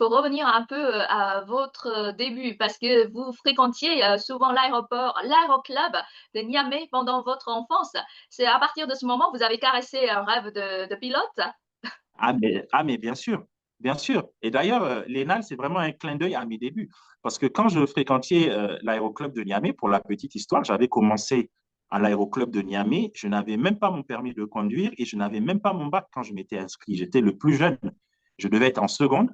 faut revenir un peu à votre début parce que vous fréquentiez souvent l'aéroclub de Niamey pendant votre enfance. C'est à partir de ce moment que vous avez caressé un rêve de pilote? Ah, mais bien sûr, bien sûr. Et d'ailleurs, l'ENAL, c'est vraiment un clin d'œil à mes débuts. Parce que quand je fréquentais l'aéroclub de Niamey, pour la petite histoire, j'avais commencé à l'aéroclub de Niamey. Je n'avais même pas mon permis de conduire et je n'avais même pas mon bac quand je m'étais inscrit. J'étais le plus jeune. Je devais être en seconde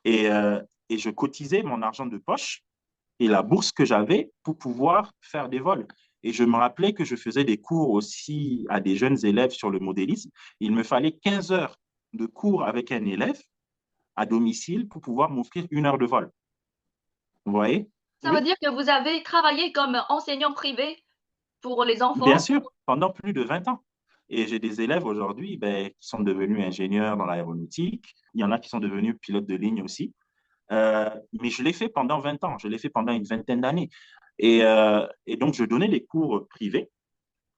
et, euh, et je cotisais mon argent de poche et la bourse que j'avais pour pouvoir faire des vols. Et je me rappelais que je faisais des cours aussi à des jeunes élèves sur le modélisme. Il me fallait 15 heures de cours avec un élève à domicile pour pouvoir m'offrir 1 heure de vol. Vous voyez? Ça veut Oui, dire que vous avez travaillé comme enseignant privé pour les bien enfants? sûr, pendant plus de 20 ans. Et j'ai des élèves aujourd'hui ben, qui sont devenus ingénieurs dans l'aéronautique. Il y en a qui sont devenus pilotes de ligne aussi. Mais je l'ai fait pendant 20 ans. Je l'ai fait pendant une vingtaine d'années. Et donc, je donnais des cours privés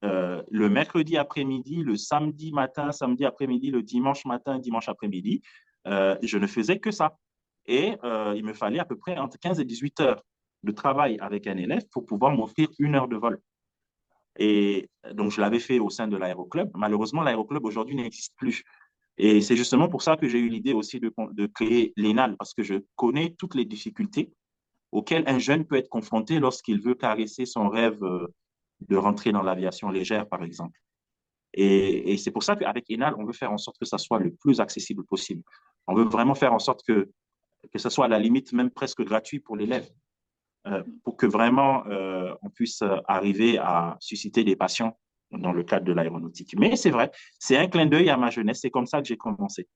le mercredi après-midi, le samedi matin, samedi après-midi, le dimanche matin, dimanche après-midi. Je ne faisais que ça. Et il me fallait à peu près entre 15 et 18 heures de travail avec un élève pour pouvoir m'offrir 1 heure de vol. Et donc, je l'avais fait au sein de l'aéroclub. Malheureusement, l'aéroclub aujourd'hui n'existe plus. Et c'est justement pour ça que j'ai eu l'idée aussi de créer l'ENAL, parce que je connais toutes les difficultés auxquelles un jeune peut être confronté lorsqu'il veut caresser son rêve de rentrer dans l'aviation légère, par exemple. Et c'est pour ça qu'avec Enal, on veut faire en sorte que ça soit le plus accessible possible. On veut vraiment faire en sorte que ça soit à la limite même presque gratuit pour l'élève, pour que vraiment on puisse arriver à susciter des passions dans le cadre de l'aéronautique. Mais c'est vrai, c'est un clin d'œil à ma jeunesse, c'est comme ça que j'ai commencé.